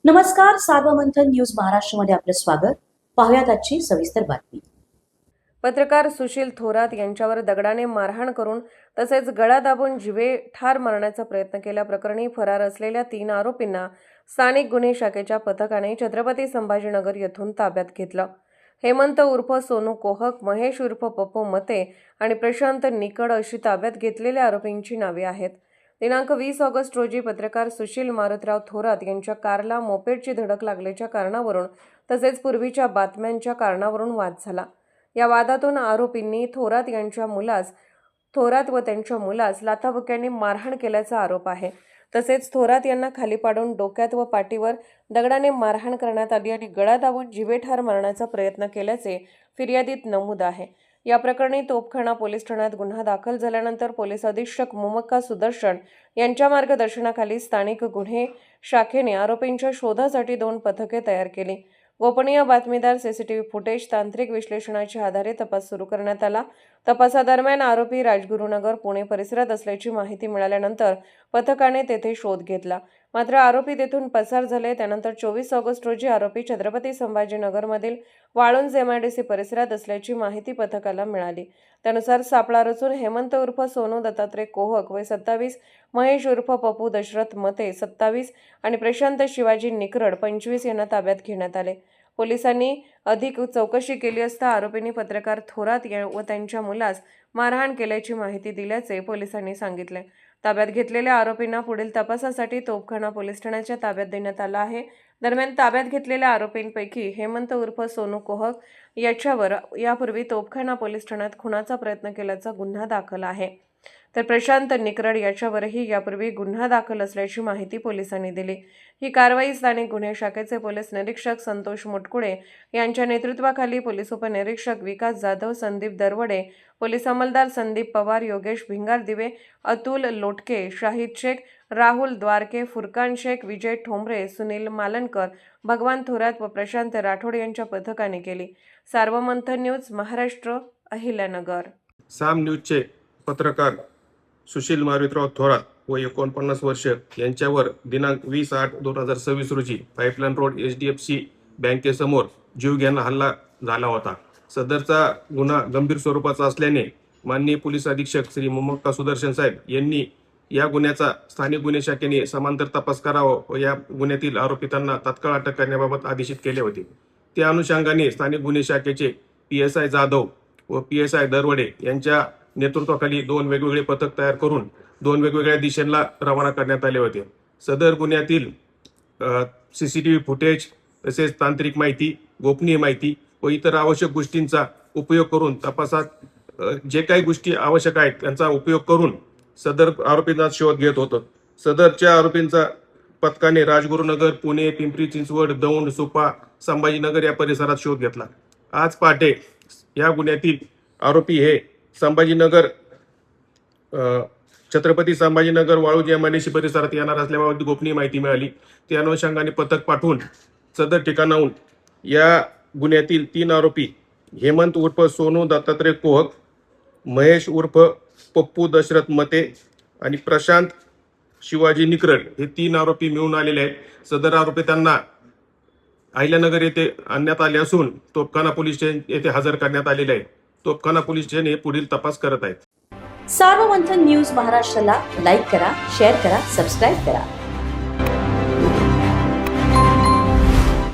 नमस्कार, सार्वमंथन न्यूज महाराष्ट्रमध्ये आपलं स्वागत. पाहुयात आजची सविस्तर बातमी. पत्रकार सुशील थोरात यांच्यावर दगडाने मारहाण करून तसेच गळा दाबून जीवे ठार मारण्याचा प्रयत्न केल्याप्रकरणी फरार असलेल्या 3 आरोपींना स्थानिक गुन्हे शाखेच्या पथकाने छत्रपती संभाजीनगर येथून ताब्यात घेतलं. हेमंत उर्फ सोनू कोहक, महेश उर्फ पप्पू मते आणि प्रशांत निकड अशी ताब्यात घेतलेल्या आरोपींची नावे आहेत. दिनांक 20 ऑगस्ट रोजी पत्रकार सुशील मारुतराव थोरात यांच्या कारला मोपेडची धडक लागल्याच्या कारणावरून तसेच पूर्वीच्या बातम्यांच्या कारणावरून वाद झाला. या वादातून आरोपींनी थोरात व त्यांच्या मुलास लाथाबुक्क्यांनी मारहाण केल्याचा आरोप आहे. तसेच थोरात यांना खाली पाडून डोक्यात व पाठीवर दगडाने मारहाण करण्यात आली आणि गळा दाबून जीवे ठार मारण्याचा प्रयत्न केल्याचे फिर्यादीत नमूद आहे. या प्रकरणी तोपखाना पोलीस ठाण्यात गुन्हा दाखल झाल्यानंतर पोलीस अधीक्षक मुमक्का सुदर्शन यांच्या मार्गदर्शनाखाली स्थानिक गुन्हे शाखेने आरोपींच्या शोधासाठी 2 पथके तयार केली. गोपनीय बातमीदार, सीसीटीव्ही फुटेज, तांत्रिक विश्लेषणाच्या आधारे तपास सुरू करण्यात आला. तपासादरम्यान आरोपी राजगुरुनगर, पुणे परिसरात असल्याची माहिती मिळाल्यानंतर पथकाने तेथे शोध घेतला. मात्र आरोपी तेथून पसार झाले. त्यानंतर 24 ऑगस्ट रोजी आरोपी छत्रपती संभाजीनगरमधील वाळुंज MIDC परिसरात असल्याची माहिती पथकाला मिळाली. त्यानुसार सापळा रचून हेमंत उर्फ सोनू दत्तात्रय कोहक वय 27, महेश उर्फ पप्पू दशरथ मते 27 आणि प्रशांत शिवाजी निकरड 25 यांना ताब्यात घेण्यात आले. पोलिसांनी अधिक चौकशी केली असता आरोपींनी पत्रकार थोरात व त्यांच्या मुलास मारहाण केल्याची माहिती दिल्याचे पोलिसांनी सांगितले. ताब्यात घेतलेल्या आरोपींना पुढील तपासासाठी तोपखाना पोलीस ठाण्याच्या ताब्यात देण्यात आला आहे. दरम्यान ताब्यात घेतलेल्या आरोपींपैकी हेमंत उर्फ सोनू कोहक याच्यावर यापूर्वी तोपखाना पोलीस ठाण्यात खुनाचा प्रयत्न केल्याचा गुन्हा दाखल आहे. तर प्रशांत निकरड याच्यावरही यापूर्वी गुन्हा दाखल असल्याची माहिती पोलिसांनी दिली. ही कारवाई स्थानिक गुन्हे शाखेचे पोलीस निरीक्षक संतोष मुटकुळे यांच्या नेतृत्वाखाली पोलीस उपनिरीक्षक विकास जाधव, संदीप दरवडे, पोलीस अंमलदार संदीप पवार, योगेश भिंगारदिवे, अतुल लोटके, शाहिद शेख, राहुल द्वारके, फुरकान शेख, विजय ठोंबरे, सुनील मालनकर, भगवान थोरात व प्रशांत राठोड यांच्या पथकाने केली. सार्वमंथन न्यूज महाराष्ट्र, अहिल्यानगर. साम न्यूजचे पत्रकार सुशील मारुतराव थोरात व 49 वर्ष यांच्यावर दिनांक 20/8/2026 रोजी पाईपलाईन रोड HDFC बँकेसमोर जीवघेणा हल्ला झाला होता. सदरचा गुन्हा गंभीर स्वरूपाचा असल्याने माननीय पोलीस अधीक्षक श्री मुमक्का सुदर्शन साहेब यांनी या गुन्ह्याचा स्थानिक गुन्हे शाखेने समांतर तपास करावा व या गुन्ह्यातील आरोपितांना तात्काळ अटक करण्याबाबत आदेशित केले होते. त्या अनुषंगाने स्थानिक गुन्हे शाखेचे PSI जाधव व PSI दरवडे यांच्या नेतृत्वाखाली 2 वेगवेगळे पथक तयार करून 2 वेगवेगळ्या दिशेला रवाना करण्यात आले होते. सदर गुन्ह्यातील CCTV फुटेज तसेच तांत्रिक माहिती, गोपनीय माहिती व इतर आवश्यक गोष्टींचा उपयोग करून तपासात जे काही गोष्टी आवश्यक आहेत त्यांचा उपयोग करून सदर आरोपींचा शोध घेत होतं. सदरच्या आरोपींचा पथकाने राजगुरुनगर, पुणे, पिंपरी चिंचवड, दौंड, सुपा, संभाजीनगर या परिसरात शोध घेतला. आज पहाटे या गुन्ह्यातील आरोपी हे संभाजीनगर छत्रपती संभाजीनगर वाळुंज MIDC परिसरात येणार असल्याबाबत गोपनीय माहिती मिळाली. त्या अनुषंगाने पथक पाठवून सदर ठिकाणाहून या गुन्ह्यातील 3 आरोपी हेमंत उर्फ सोनू दत्तात्रय कोहक, महेश उर्फ पप्पू दशरथ मते आणि प्रशांत शिवाजी निकरड हे 3 आरोपी मिळून आलेले आहेत. सदर आरोपी त्यांना अहिल्यानगर येथे आणण्यात आले असून तोपखाना पोलीस स्टेशन येथे हजर करण्यात आलेले आहे. तोपखाना पोलीस स्टेशन हे पुढील तपास करत आहेत. सार्वमंथन न्यूज महाराष्ट्राला लाईक करा, शेअर करा, सबस्क्राईब करा.